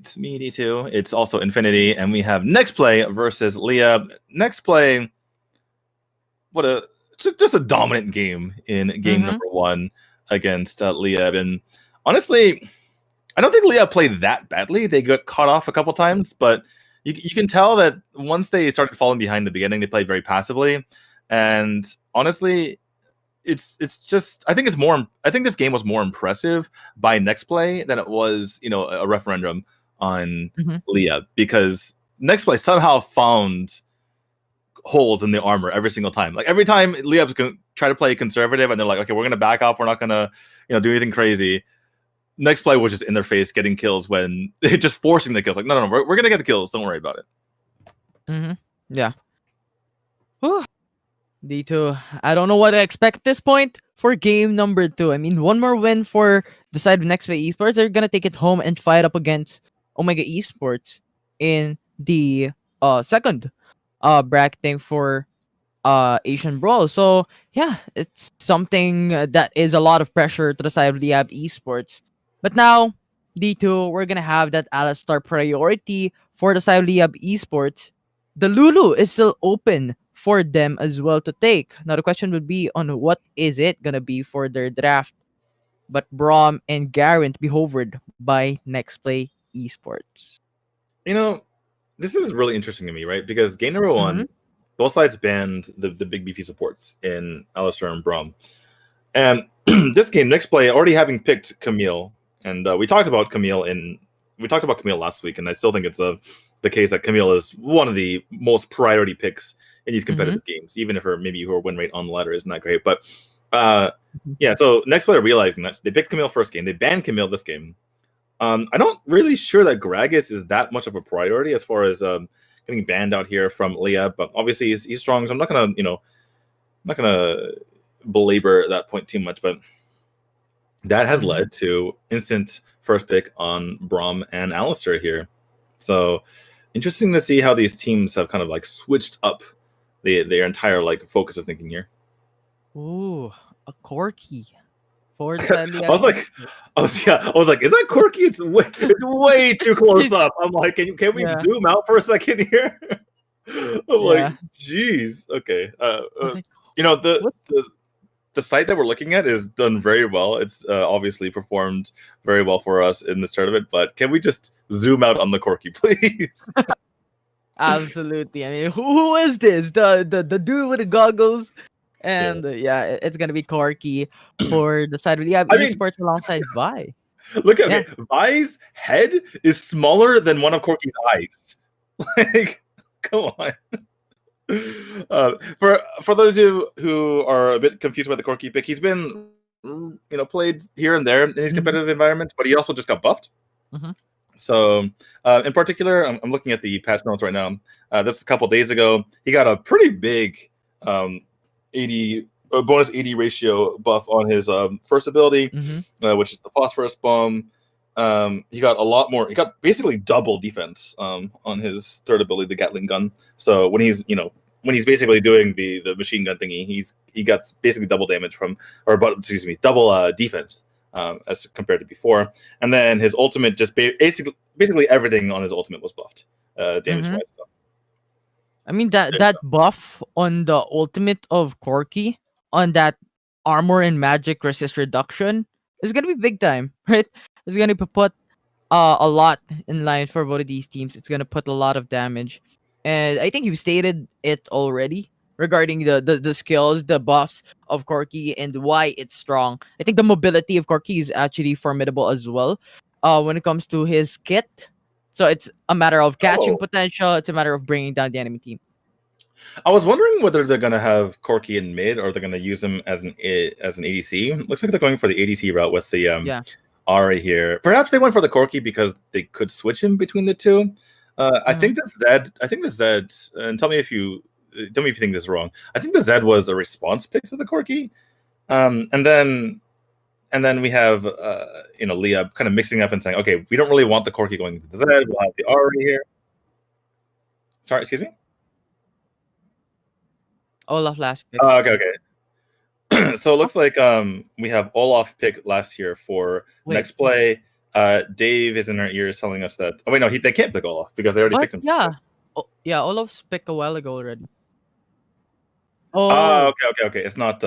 It's me, D2. It's also Infinity, and we have Nexplay versus Liyab. Nexplay, just a dominant game in game number 1 against Liyab. And honestly, I don't think Liyab played that badly. They got caught off a couple times, but you can tell that once they started falling behind in the beginning, they played very passively. And honestly, it's just I think this game was more impressive by Nexplay than it was, a referendum on Liyab, because Nexplay somehow found holes in the armor every single time. Like every time Liyab's gonna try to play conservative and they're like, okay, we're gonna back off, we're not gonna do anything crazy. Nexplay was just in their face getting kills when just forcing the kills. Like, no, we're gonna get the kills, don't worry about it. Yeah. Whew. D2, I don't know what to expect at this point for game number 2. I mean, one more win for the side of Nexplay Esports. They're gonna take it home and fight up against Omega Esports in the second bracketing for Asian Brawl. So yeah, it's something that is a lot of pressure to the side of Liyab Esports. But now, D2, we're gonna have that Alistar priority for the side of Liyab Esports. The Lulu is still open for them as well to take. Now the question would be on what is it gonna be for their draft. But Braum and Garen to be hovered by Nexplay Esports. This is really interesting to me, right? Because game number 1, both sides banned the big beefy supports in Alistar and Braum. And this game, Nexplay already having picked Camille, and we talked about Camille last week, and I still think it's the case that Camille is one of the most priority picks in these competitive games, even if her win rate on the ladder isn't that great. But yeah, so Nexplay realizing that they picked Camille first game, they banned Camille this game. I'm not really sure that Gragas is that much of a priority as far as getting banned out here from Liyab, but obviously he's strong, so I'm not gonna belabor that point too much. But that has led to instant first pick on Braum and Alistar here. So interesting to see how these teams have kind of like switched up their entire like focus of thinking here. Ooh, a Corki. For I was like, is that Corky? It's way too close up. I'm like, can we zoom out for a second here? I'm like, geez, okay. The site that we're looking at is done very well. It's obviously performed very well for us in this tournament. But can we just zoom out on the Corky, please? Absolutely. I mean, who is this? The dude with the goggles. And it's gonna be Corky for the side of Liyab Esports alongside Vi. Look at me. Vi's head is smaller than one of Corky's eyes. Like, come on. For those of you who are a bit confused about the Corky pick, he's been played here and there in these competitive environments, but he also just got buffed. So in particular, I'm looking at the patch notes right now. This a couple days ago, he got a pretty big bonus 80 ratio buff on his first ability, which is the Phosphorus Bomb. He got a lot more. He got basically double defense on his third ability, the Gatling Gun. So when he's basically doing the machine gun thingy, he got basically double damage double defense as compared to before. And then his ultimate just basically everything on his ultimate was buffed damage wise. So. I mean that buff on the ultimate of Corky on that armor and magic resist reduction is gonna be big time, right? It's gonna put a lot in line for both of these teams. It's gonna put a lot of damage, and I think you've stated it already regarding the skills, the buffs of Corky and why it's strong. I think the mobility of Corky is actually formidable as well. When it comes to his kit. So it's a matter of catching potential. It's a matter of bringing down the enemy team. I was wondering whether they're going to have Corky in mid or they're going to use him as an ADC. Looks like they're going for the ADC route with the Ari here. Perhaps they went for the Corky because they could switch him between the two. I think the Zed. And tell me if you think this is wrong. I think the Zed was a response pick to the Corky, and then we have Liyab kind of mixing up and saying, okay, we don't really want the Corky going to the Zed. We'll have the Ari here. Sorry, excuse me. Olaf last pick. Okay. So it looks like we have Olaf pick last year for Nexplay. Dave is in our ears telling us that. Oh wait, no, they can't pick Olaf because they already What? picked him. Yeah. Oh, yeah, Olaf's picked a while ago already. Oh, Oh, okay. It's not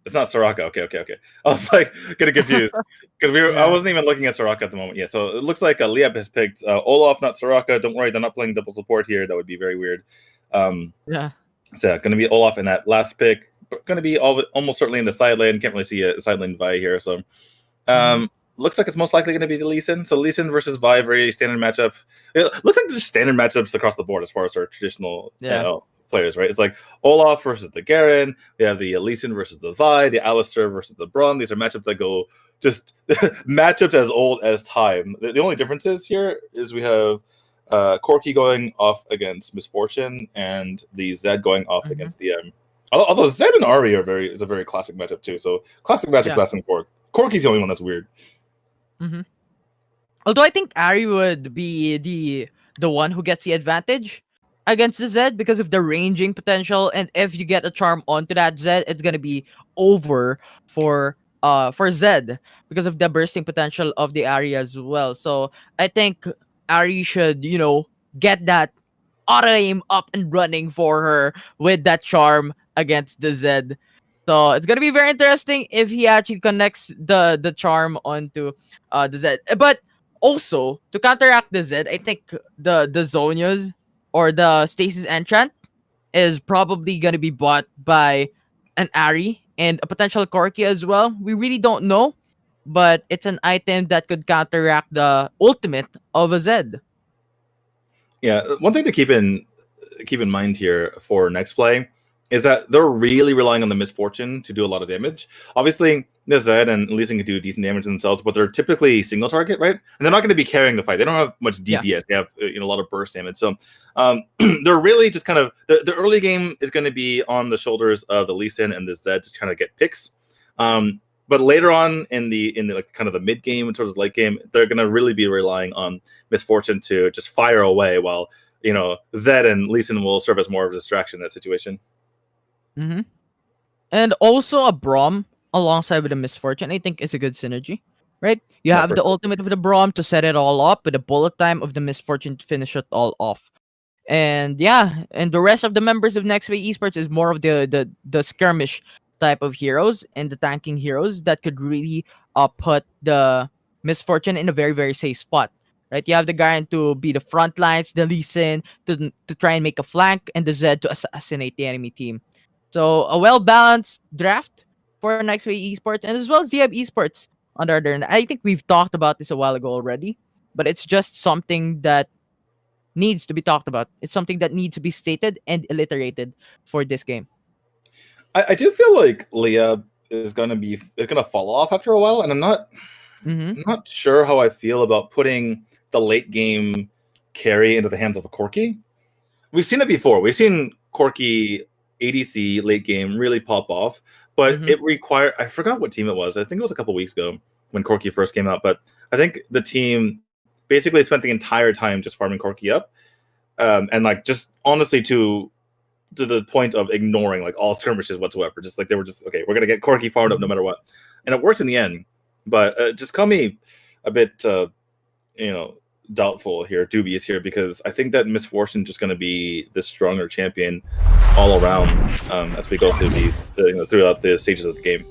Soraka. Okay. I was like getting confused because I yeah. wasn't even looking at Soraka at the moment. Yeah, so it looks like Liyab has picked Olaf, not Soraka. Don't worry, they're not playing double support here. That would be very weird. Yeah. So going to be Olaf in that last pick. Going to be almost certainly in the side lane. Can't really see a side lane Vi here. So looks like it's most likely going to be the Lee Sin. So Lee Sin versus Vi, very standard matchup. It looks like there's standard matchups across the board as far as our traditional players, right? It's like Olaf versus the Garen. We have the Lee Sin versus the Vi, the Alistair versus the Braun. These are matchups that go just matchups as old as time. The only difference is here is we have Corki going off against Misfortune and the Zed going off against the although Zed and Ari is a very classic matchup too. So classic matchup lasting for Corki's the only one that's weird. Although I think Ari would be the one who gets the advantage against the Zed because of the ranging potential, and if you get a charm onto that Zed, it's gonna be over for Zed because of the bursting potential of the Ari as well. So I think Ari should, get that auto aim up and running for her with that charm against the Zed. So it's gonna be very interesting if he actually connects the charm onto the Zed. But also to counteract the Zed, I think the Zonias or the Stasis Enchant is probably gonna be bought by an Ari and a potential Corki as well. We really don't know, but it's an item that could counteract the ultimate of a Zed. Yeah, one thing to keep in mind here for Nexplay is that they're really relying on the Misfortune to do a lot of damage. Obviously, the Zed and Lee Sin can do decent damage themselves, but they're typically single target, right? And they're not going to be carrying the fight. They don't have much DPS. They have a lot of burst damage. So they're really just kind of the early game is going to be on the shoulders of the Lee Sin and the Zed to kind of get picks. But later on in the like kind of the mid game and towards the late game, they're going to really be relying on Misfortune to just fire away while Zed and Lee Sin will serve as more of a distraction in that situation. And also a Braum alongside with a Misfortune, I think is a good synergy, right? You have the ultimate of the Braum to set it all up with the bullet time of the Misfortune to finish it all off. And and the rest of the members of Nexplay Esports is more of the skirmish type of heroes and the tanking heroes that could really put the Misfortune in a very, very safe spot. Right? You have the Garen to be the front lines, the Lee Sin to try and make a flank, and the Zed to assassinate the enemy team. So a well-balanced draft for Nextway Esports and as well as Liyab Esports on the other end. I think we've talked about this a while ago already, but it's just something that needs to be talked about. It's something that needs to be stated and alliterated for this game. I do feel like Liyab is gonna fall off after a while, and I'm not sure how I feel about putting the late game carry into the hands of a Corki. We've seen it before. We've seen Corki ADC late game really pop off, but it required, I forgot what team it was. I think it was a couple weeks ago when Corki first came out, but I think the team basically spent the entire time just farming Corki up, and like just honestly to the point of ignoring like all skirmishes whatsoever. Just like they were just, okay, we're gonna get Corki farmed up no matter what, and it worked in the end. But just call me a bit doubtful here, dubious here, because I think that Misfortune is just going to be the stronger champion all around as we go through these throughout the stages of the game.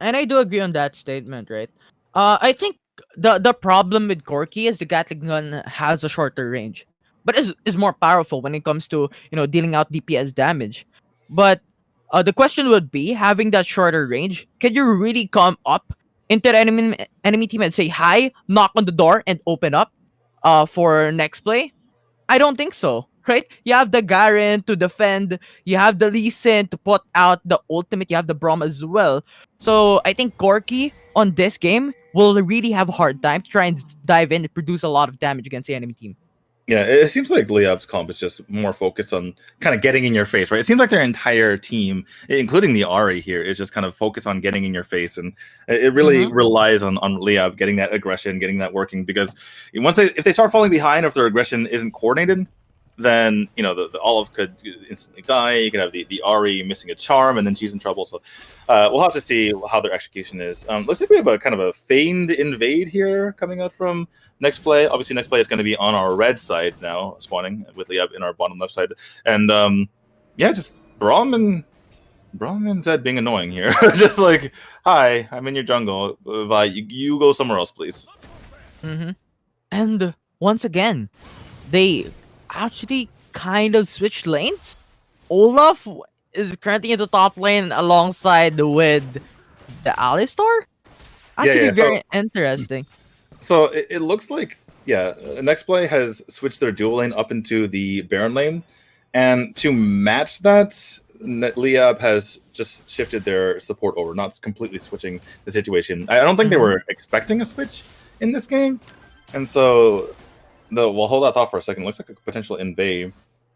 And I do agree on that statement, right? I think the problem with Corki is the Gatling gun has a shorter range, but is more powerful when it comes to dealing out DPS damage. But the question would be, having that shorter range, can you really come up into the enemy team and say hi, knock on the door, and open up for Nexplay? I don't think so, right? You have the Garen to defend, you have the Lee Sin to put out the ultimate, you have the Braum as well. So I think Corki on this game will really have a hard time to try and dive in and produce a lot of damage against the enemy team. Yeah, it seems like Liyab's comp is just more focused on kind of getting in your face, right? It seems like their entire team, including the Ari here, is just kind of focused on getting in your face, and it really relies on Liyab getting that aggression, getting that working. Because if they start falling behind, or if their aggression isn't coordinated, then the Olive could instantly die. You could have the Ari missing a charm, and then she's in trouble. So we'll have to see how their execution is. Looks like we have a kind of a feigned invade here coming out from Nexplay. Obviously, Nexplay is going to be on our red side now, spawning with Liyab in our bottom left side, and yeah, just Braum and Zed being annoying here. Just like, hi, I'm in your jungle. You go somewhere else, please. And once again, they actually kind of switched lanes. Olaf is currently in the top lane alongside with the Alistar. Actually, very interesting. So it looks like, Nexplay has switched their dual lane up into the Baron lane, and to match that, Liyab has just shifted their support over, not completely switching the situation. I don't think they were expecting a switch in this game, and so we'll hold that thought for a second. Looks like a potential invade.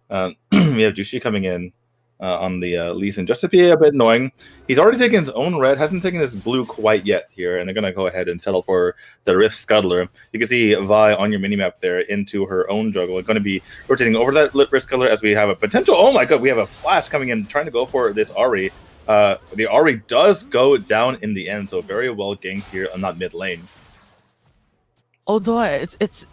We have Jushi coming in on the Lee Sin, just to be a bit annoying. He's already taken his own red, hasn't taken his blue quite yet here, and they're going to go ahead and settle for the Rift Scuttler. You can see Vi on your minimap there into her own jungle. We're going to be rotating over that Rift Scuttler as we have a potential. Oh my god, we have a flash coming in, trying to go for this Ari. The Ari does go down in the end, so very well ganked here on that mid lane. Although it's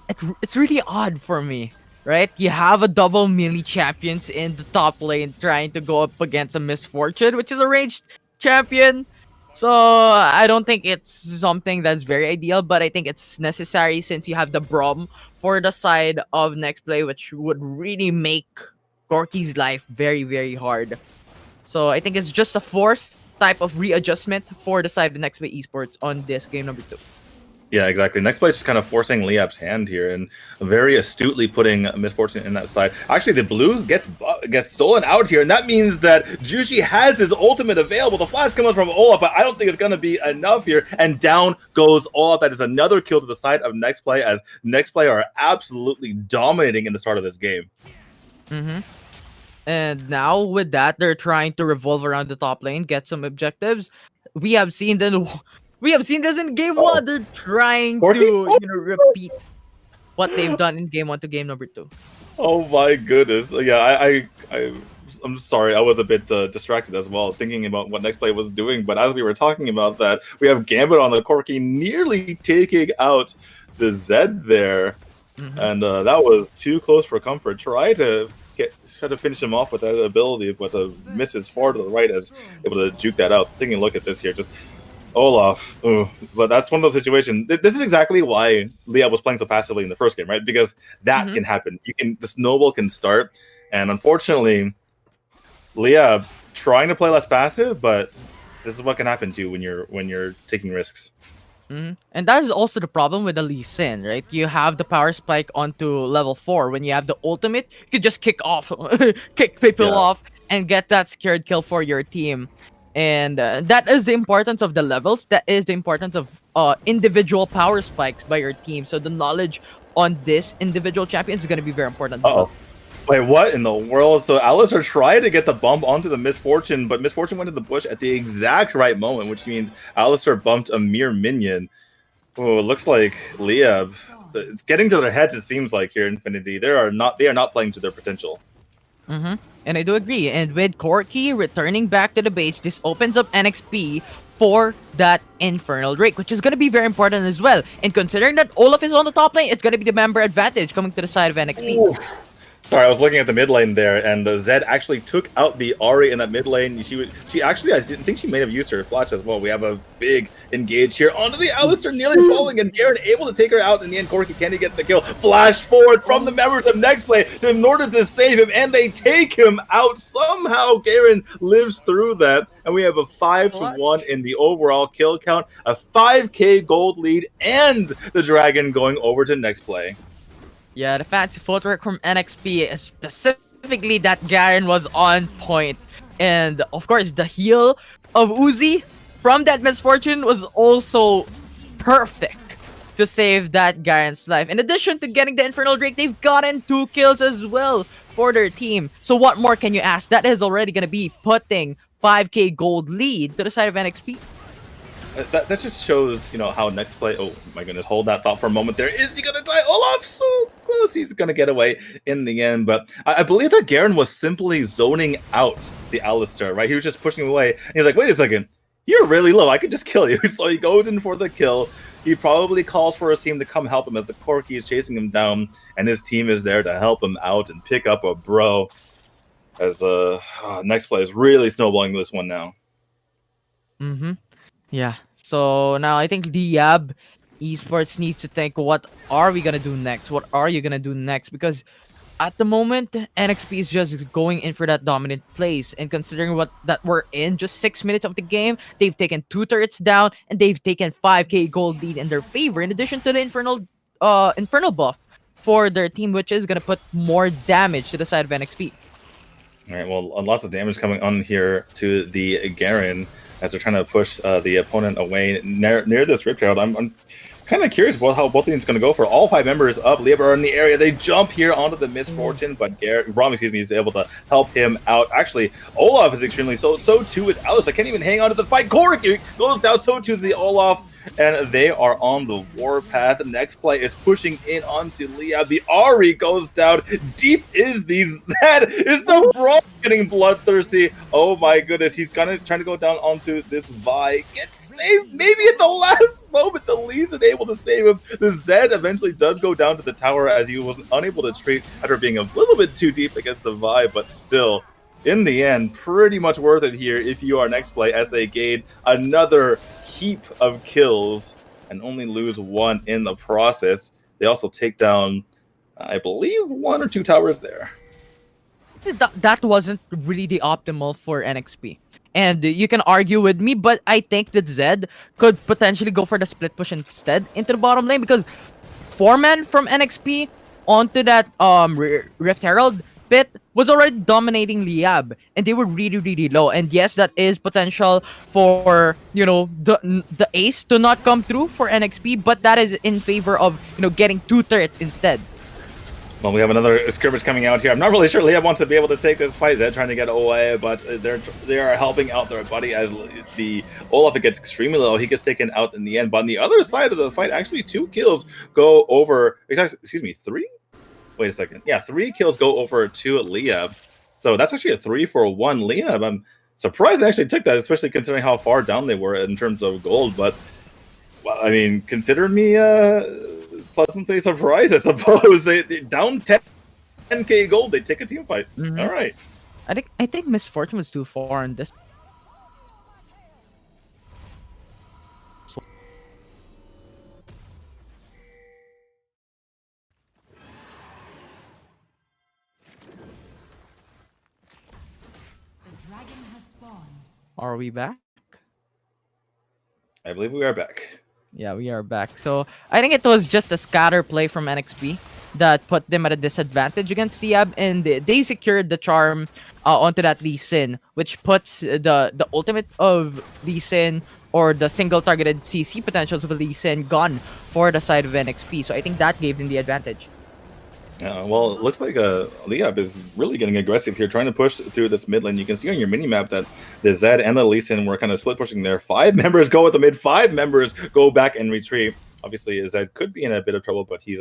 really odd for me. Right? You have a double melee champions in the top lane trying to go up against a Misfortune, which is a ranged champion. So I don't think it's something that's very ideal, but I think it's necessary since you have the Braum for the side of Nexplay, which would really make Corki's life very, very hard. So I think it's just a forced type of readjustment for the side of Nexplay Esports on this game number 2. Yeah, exactly. Nexplay just kind of forcing Liyab's hand here and very astutely putting Misfortune in that side. Actually, the blue gets stolen out here, and that means that Jushi has his ultimate available. The flash comes from Olaf, but I don't think it's going to be enough here. And down goes Olaf. That is another kill to the side of Nexplay, as Nexplay are absolutely dominating in the start of this game. And now with that, they're trying to revolve around the top lane, get some objectives. We have seen this in game 1. They're trying to repeat what they've done in game 1 to game number 2. Oh my goodness. Yeah, I'm sorry. I was a bit distracted as well, thinking about what Nexplay was doing. But as we were talking about that, we have Gambit on the Corki nearly taking out the Zed there. And that was too close for comfort. Try to finish him off with that ability, but misses far to the right as able to juke that out. Taking a look at this here, just Olaf. But that's one of those situations. This is exactly why Liyab was playing so passively in the first game, right? Because that can happen. The snowball can start, and unfortunately, Liyab trying to play less passive, but this is what can happen to you when you're taking risks. And that is also the problem with the Lee Sin, right? You have the power spike onto level 4. When you have the ultimate, you could just kick people off and get that secured kill for your team. And that is the importance of the levels. That is the importance of individual power spikes by your team. So the knowledge on this individual champion is going to be very important. Wait, what in the world? So Alistar tried to get the bump onto the Misfortune, but Misfortune went to the bush at the exact right moment, which means Alistar bumped a mere minion. Oh, it looks like Liyab. It's getting to their heads, it seems like, here in Infinity. They are not playing to their potential. And I do agree. And with Corki returning back to the base, this opens up NXP for that Infernal Drake, which is going to be very important as well. And considering that Olaf is on the top lane, it's going to be the member advantage coming to the side of NXP. Ooh. Sorry, I was looking at the mid lane there, and Zed actually took out the Ari in that mid lane. She actually, I think she may have used her flash as well. We have a big engage here onto the Alistar, nearly falling, and Garen able to take her out in the end. Corki, can he get the kill? Flash forward from the members of Nexplay in order to save him, and they take him out. Somehow Garen lives through that, and we have a 5-1 in the overall kill count, a 5k gold lead, and the Dragon going over to Nexplay. Yeah, the fancy footwork from NXP, specifically that Garen was on point. And of course, the heal of Uzi from that Misfortune was also perfect to save that Garen's life. In addition to getting the Infernal Drake, they've gotten 2 kills as well for their team. So what more can you ask? That is already going to be putting 5k gold lead to the side of NXP. That just shows, how Nexplay. Oh my goodness, hold that thought for a moment there. Is he gonna die? Olaf so close. was he's going to get away in the end. But I believe that Garen was simply zoning out the Alistar, right? He was just pushing him away. And he's like, wait a second, you're really low. I could just kill you. So he goes in for the kill. He probably calls for his team to come help him as the Corki is chasing him down, and his team is there to help him out and pick up a bro. As Nexplay is really snowballing this one now. Yeah. So now I think Liyab Esports needs to think, what are we gonna do next? What are you gonna do next? Because at the moment, NXP is just going in for that dominant place, and considering what that we're in, just 6 minutes of the game, they've taken 2 turrets down, and they've taken 5k gold lead in their favor. In addition to the infernal buff for their team, which is gonna put more damage to the side of NXP. All right, well, lots of damage coming on here to the Garen as they're trying to push the opponent away near this Rift Herald. I'm kind of curious how both teams going to go for. All 5 members of Liyab are in the area. They jump here onto the Misfortune, but BRAWL, is able to help him out. Actually, Olaf is extremely so too is Alice. I can't even hang on to the fight. Korik goes down, so too is the Olaf. And they are on the warpath. Nexplay is pushing in onto Liyab. The Ari goes down. Deep is the Zed. Is the BRAWL getting bloodthirsty? Oh my goodness. He's trying to go down onto this Vi. Gets saved maybe at the last moment. The Lee is able to save him. The Zed eventually does go down to the tower as he was unable to treat after being a little bit too deep against the Vi, but still, in the end, pretty much worth it here if you are Nexplay, as they gain another heap of kills and only lose 1 in the process. They also take down, I believe, 1 or 2 towers there. That wasn't really the optimal for NXP. And you can argue with me, but I think that Zed could potentially go for the split push instead into the bottom lane, because 4-man from NXP onto that Rift Herald pit was already dominating Liyab, and they were really low. And yes, that is potential for, you know, the ace to not come through for NXP, but that is in favor of, you know, getting 2 turrets instead. Well, we have another skirmish coming out here. I'm not really sure Liyab wants to be able to take this fight. Zed trying to get away, but they are helping out their buddy as the Olaf gets extremely low. He gets taken out in the end. But on the other side of the fight, actually 2 kills go over. Excuse me, 3? Wait a second. Yeah, 3 kills go over to Liyab. So that's actually a 3-for-1 Liyab. I'm surprised they actually took that, especially considering how far down they were in terms of gold. But, well, I mean, consider me pleasantly surprised, I suppose. They down 10k gold. They take a team fight. All right. I think Misfortune was too far in this. Are we back? I believe we are back. Yeah, we are back. So I think it was just a scatter play from NXP that put them at a disadvantage against Liyab, and they secured the charm onto that Lee Sin, which puts the ultimate of Lee Sin, or the single targeted CC potentials of Lee Sin, gone for the side of NXP. So I think that gave them the advantage. Well, it looks like Liyab is really getting aggressive here, trying to push through this mid lane. You can see on your mini-map that the Zed and the Lee Sin were kind of split pushing there. 5 members go at the mid, 5 members go back and retreat. Obviously, Zed could be in a bit of trouble, but he's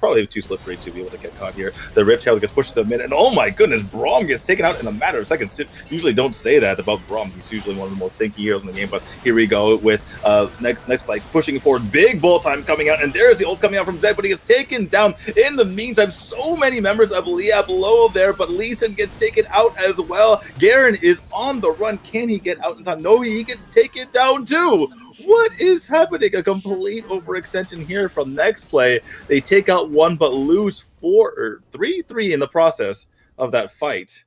probably too slippery to be able to get caught here. The Rift Herald gets pushed to the mid, and oh my goodness, BRAWL gets taken out in a matter of seconds. Usually don't say that about BRAWL. He's usually one of the most stinky heroes in the game, but here we go with Nexplay pushing forward. Big bull time coming out, and there's the ult coming out from Zed, but he gets taken down. In the meantime, so many members of Liyab low there, but Lee Sin gets taken out as well. Garen is on the run. Can he get out in time? No, he gets taken down too. What is happening? A complete overextension here from Nexplay. They take out 1 but lose 3 in the process of that fight.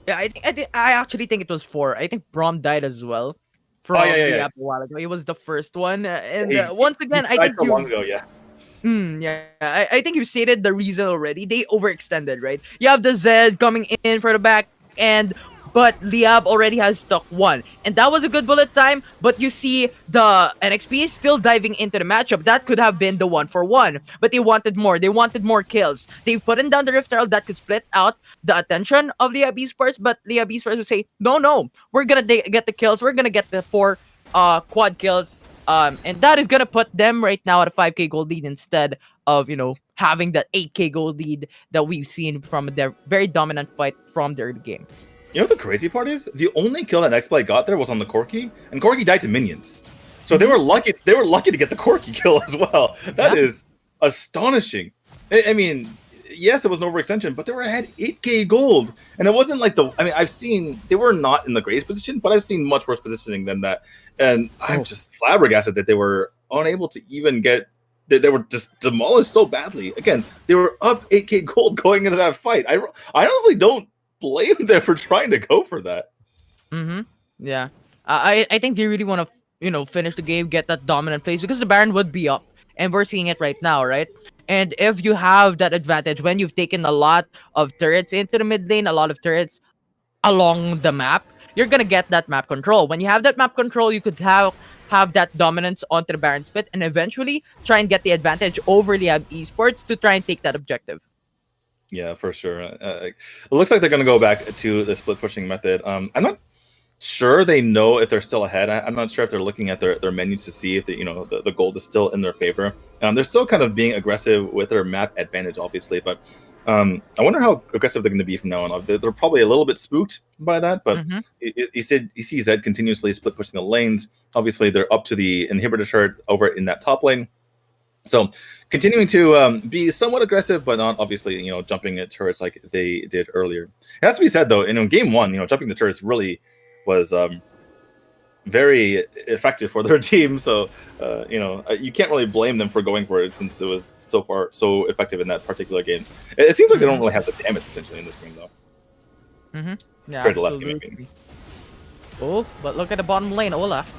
Yeah, I actually think it was 4. I think BRAWL died as well from Liyab a while ago. He was the first one, and once again, I think long ago, yeah. I think you stated the reason already. They overextended, right? You have the Zed coming in for the back end, but Liyab already has stuck 1. And that was a good bullet time, but you see the NXP is still diving into the matchup. That could have been the 1-for-1, but they wanted more. They wanted more kills. They put in down the Rift Herald that could split out the attention of Liyab Esports, but Liyab Esports would say, no, we're gonna get the kills. We're gonna get the 4 quad kills. And that is gonna put them right now at a 5k gold lead instead of, you know, having that 8k gold lead that we've seen from their very dominant fight from the early game. You know what the crazy part is? The only kill that Nexplay got there was on the Corki, and Corki died to minions. So they were lucky. They were lucky to get the Corki kill as well. That is astonishing. I mean, yes, it was an overextension, but they were ahead 8k gold, and it wasn't like the. I mean, I've seen they were not in the greatest position, but I've seen much worse positioning than that, and I'm just flabbergasted that they were unable to even get. They were just demolished so badly. Again, they were up 8k gold going into that fight. I honestly don't blame them for trying to go for that. Yeah. I think they really want to, finish the game, get that dominant place, because the Baron would be up. And we're seeing it right now, right? And if you have that advantage, when you've taken a lot of turrets into the mid lane, a lot of turrets along the map, you're going to get that map control. When you have that map control, you could have that dominance onto the Baron's pit and eventually try and get the advantage over Liyab Esports to try and take that objective. Yeah, for sure. It looks like they're going to go back to the split pushing method. I'm not sure they know if they're still ahead. I'm not sure if they're looking at their menus to see if the gold is still in their favor. They're still kind of being aggressive with their map advantage, obviously, but I wonder how aggressive they're going to be from now on. They're probably a little bit spooked by that, but you see Zed continuously split pushing the lanes. Obviously, they're up to the inhibitor turret over in that top lane. So continuing to be somewhat aggressive, but not obviously, jumping at turrets like they did earlier. It has to be said, though, in game one, jumping the turrets really was very effective for their team. So, you can't really blame them for going for it since it was so effective in that particular game. It seems like they don't really have the damage potentially in this game, though. Yeah, compared to last game, I mean. Oh, but look at the bottom lane, Olaf.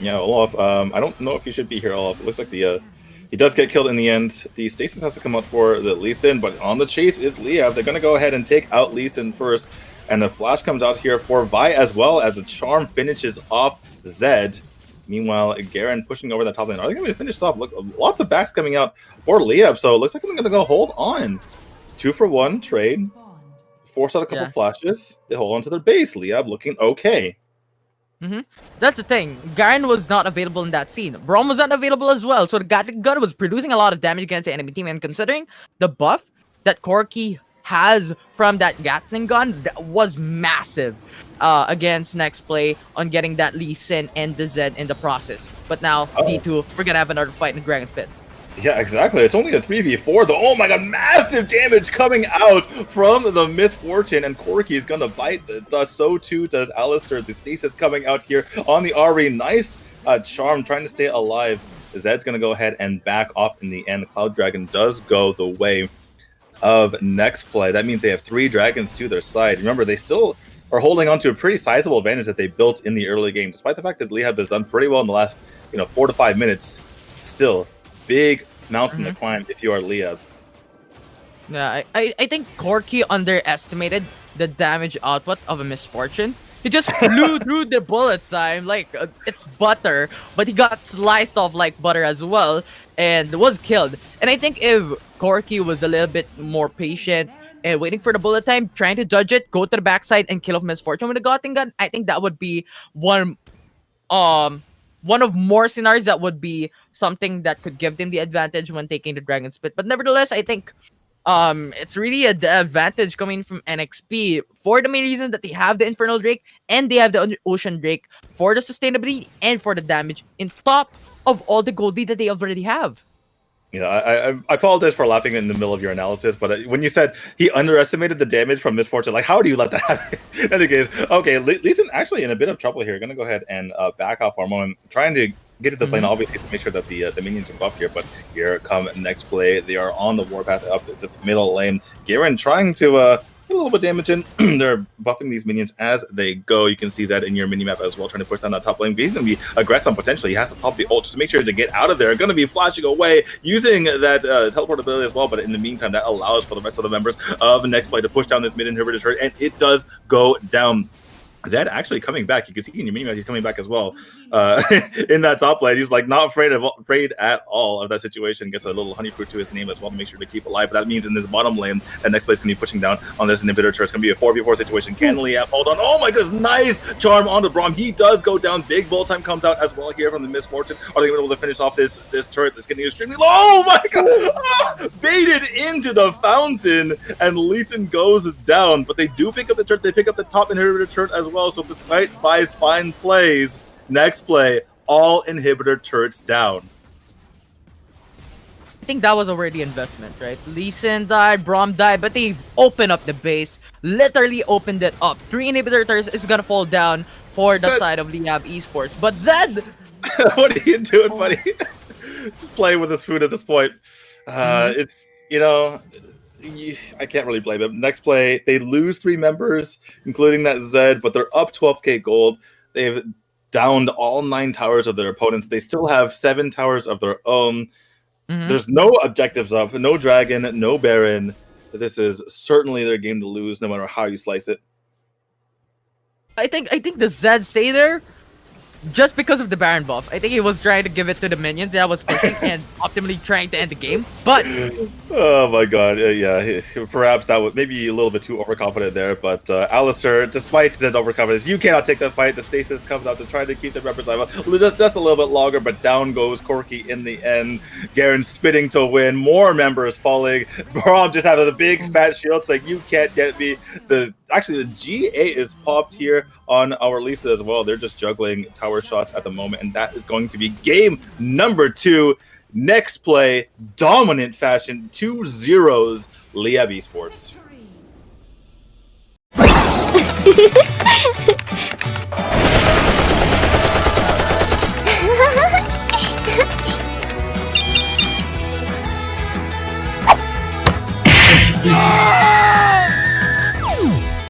Yeah, Olaf. I don't know if he should be here, Olaf. It looks like he does get killed in the end. The Stasis has to come out for the Lee Sin, but on the chase is Liyab. They're going to go ahead and take out Lee Sin first. And the flash comes out here for Vi as well as the charm finishes off Zed. Meanwhile, Garen pushing over that top lane. Are they going to finish this off? Look, lots of backs coming out for Liyab. So it looks like I'm going to go hold on. It's 2-for-1 trade. Force out a couple flashes. They hold on to their base. Liyab looking okay. That's the thing. Garen was not available in that scene. Brawl was not available as well. So the Gatling gun was producing a lot of damage against the enemy team. And considering the buff that Corki has from that Gatling gun, that was massive against Nexplay on getting that Lee Sin and the Zed in the process. But now, D2, we're going to have another fight in Dragon's Pit. Yeah, exactly. It's only a 3v4, though. Oh my god, massive damage coming out from the Misfortune, and Corki is going to bite the dust. So too does Alistair. The Stasis coming out here on the Ari. Nice charm, trying to stay alive. Zed's going to go ahead and back off in the end. The Cloud Dragon does go the way of Nexplay. That means they have 3 dragons to their side. Remember, they still are holding on to a pretty sizable advantage that they built in the early game, despite the fact that Liyab has done pretty well in the last 4 to 5 minutes. Still, big mountain to climb if you are Liyab. Yeah, I think Corki underestimated the damage output of a Misfortune. He just flew through the bullet time like it's butter, but he got sliced off like butter as well and was killed. And I think if Corki was a little bit more patient and waiting for the bullet time, trying to dodge it, go to the backside and kill off Misfortune with a Gatling gun, I think that would be one of more scenarios that would be something that could give them the advantage when taking the Dragon's Pit. But nevertheless, I think it's really a advantage coming from NXP for the main reason that they have the Infernal Drake and they have the Ocean Drake for the sustainability and for the damage in top of all the gold lead that they already have. Yeah, I apologize for laughing in the middle of your analysis, but when you said he underestimated the damage from Misfortune, like, how do you let that happen? In any case, okay, Lee Sin actually in a bit of trouble here. Going to go ahead and back off for a moment, trying to get to this lane, obviously, to make sure that the minions are buffed here, but here come Nexplay. They are on the warpath up this middle lane. Garen trying to put a little bit of damage in. They're buffing these minions as they go. You can see that in your minimap as well, trying to push down that top lane. But he's going to be aggressive potentially. He has to pop the ult just to make sure to get out of there. Going to be flashing away, using that teleport ability as well. But in the meantime, that allows for the rest of the members of Nexplay to push down this mid inhibitor turret, and it does go down. Zed actually coming back. You can see in your mini he's coming back as well. In that top lane, he's like not afraid at all of that situation. Gets a little honey fruit to his name as well to make sure to keep alive. But that means in this bottom lane, that next place can be pushing down on this inhibitor turret. It's gonna be a 4v4 situation. Can Liyab hold on? Oh my goodness, nice charm on the Braum. He does go down. Big bull time comes out as well here from the Misfortune. Are they able to finish off this turret that's getting extremely low? Oh my god! Baited into the fountain, and Lee Sin goes down. But they do pick up the turret. They pick up the top inhibitor turret as well. So despite Vi's fine plays, Nexplay, all inhibitor turrets down. I think that was already investment, right? Lee Sin died, Braum died, but they've opened up the base. Literally opened it up. 3 inhibitor turrets is gonna fall down for the side of Liyab Esports. But Zed! What are you doing, buddy? Just playing with his food at this point. It's, you know, I can't really blame him. Nexplay, they lose 3 members, including that Zed, but they're up 12k gold. They've downed all 9 towers of their opponents. They still have 7 towers of their own. There's no objectives up, no dragon, no baron. This is certainly their game to lose, no matter how you slice it. I think the Zed stay there just because of the Baron buff. I think he was trying to give it to the minions that was pushing and optimally trying to end the game. But oh my god, yeah, perhaps that was maybe a little bit too overconfident there. But Alistair, despite Zed's overconfidence, you cannot take the fight. The stasis comes out to try to keep the members alive just a little bit longer, but down goes Corki in the end. Garen spitting to win. More members falling. Braum just has a big fat shield saying, "You can't get me." Actually, the GA is popped here on our Lisa as well. They're just juggling tower shots at the moment, and that is going to be game number 2. Nexplay, dominant fashion, 2-0 Liyab Esports.